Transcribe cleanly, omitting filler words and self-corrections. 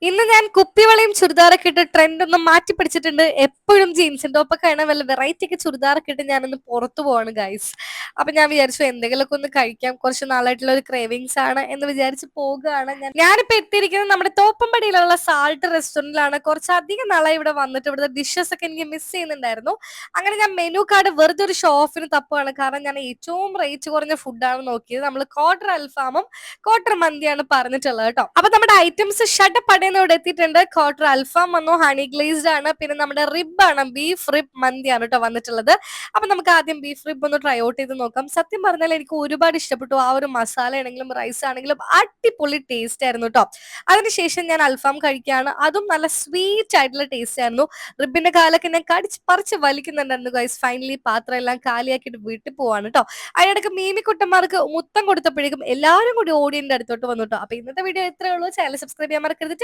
ഇന്ന് ഞാൻ കുപ്പിവളയും ചുരിദാറൊക്കെ ഇട്ട് ട്രെൻഡ് ഒന്ന് മാറ്റി പിടിച്ചിട്ടുണ്ട്. എപ്പോഴും ജീൻസും ടോപ്പൊക്കെ ആണ്, വല്ല വെറൈറ്റി ഒക്കെ ചുരിദാറൊക്കെ ഇട്ട് ഞാനൊന്ന് പുറത്തു പോവാണ് ഗൈസ്. അപ്പൊ ഞാൻ വിചാരിച്ചു എന്തെങ്കിലുമൊക്കെ ഒന്ന് കഴിക്കാം, കുറച്ച് നാളായിട്ടുള്ള ഒരു ക്രേവിങ്സ് ആണ് എന്ന് വിചാരിച്ച് പോകുകയാണ് ഞാനിപ്പോ എത്തിയിരിക്കുന്നത് നമ്മുടെ തോപ്പമ്പടിയിലുള്ള സാൾട്ട് റെസ്റ്റോറന്റിലാണ്. കുറച്ചധികം നാളായി ഇവിടെ വന്നിട്ട് ഇവിടുത്തെ ഡിഷസ് ഒക്കെ എനിക്ക് മിസ് ചെയ്യുന്നുണ്ടായിരുന്നു. അങ്ങനെ ഞാൻ മെനു കാർഡ് വെറുതെ ഒരു ഷോ ഓഫിന് തപ്പുകയാണ്. കാരണം ഞാൻ ഏറ്റവും റേറ്റ് കുറഞ്ഞ ഫുഡാണ് നോക്കിയത്. നമ്മൾ ക്വാർട്ടർ അൽഫാമും ക്വാർട്ടർ മന്തിയാണ് പറഞ്ഞിട്ടുള്ളത് കേട്ടോ. അപ്പൊ നമ്മുടെ ഐറ്റംസ് ഷട്ടപ്പടയെന്ന് ഇവിടെ എത്തിയിട്ടുണ്ട്. ക്വാർട്ടർ അൽഫാം വന്നു, ഹണി ഗ്ലേസ്ഡ് ആണ്, പിന്നെ നമ്മുടെ റിബ് ആണ്, ബീഫ് റിബ് മന്തിയാണ് കേട്ടോ വന്നിട്ടുള്ളത്. അപ്പൊ നമുക്ക് ആദ്യം ബീഫ് റിബ് ഒന്ന് ട്രൈ ഔട്ട് ചെയ്ത് നോക്കാം. സത്യം പറഞ്ഞാൽ എനിക്ക് ഒരുപാട് ഇഷ്ടപ്പെട്ടു. ആ ഒരു മസാല ആണെങ്കിലും റൈസ് ആണെങ്കിലും അടിപൊളി ടേസ്റ്റ് ആയിരുന്നു കേട്ടോ. അതിനുശേഷം ഞാൻ അൽഫാം കഴിക്കുകയാണ്. അതും നല്ല സ്വീറ്റ് ആയിട്ടുള്ള ടേസ്റ്റ് ആയിരുന്നു. റിബിന്റെ കാലൊക്കെ ഞാൻ കടിച്ച് പറിച്ച് വലിക്കുന്നുണ്ടായിരുന്നു ഗൈസ്. ഫൈനലി പാത്രം എല്ലാം കാലിയാക്കിയിട്ട് വീട്ടിൽ പോവാണ് കേട്ടോ. അതിനിടയ്ക്ക് മീമിക്കുട്ടന്മാർക്ക് മുത്തം കൊടുത്തപ്പോഴേക്കും എല്ലാവരും കൂടി ഓടിയന്റെ അടുത്തോട്ട് വന്നു കേട്ടോ. അപ്പൊ ഇന്നത്തെ വീഡിയോ ഇത്രയേ ഉള്ളൂ. ചാനൽ സബ്സ്ക്രൈബ് ചെയ്യാൻ മറക്കരുത്.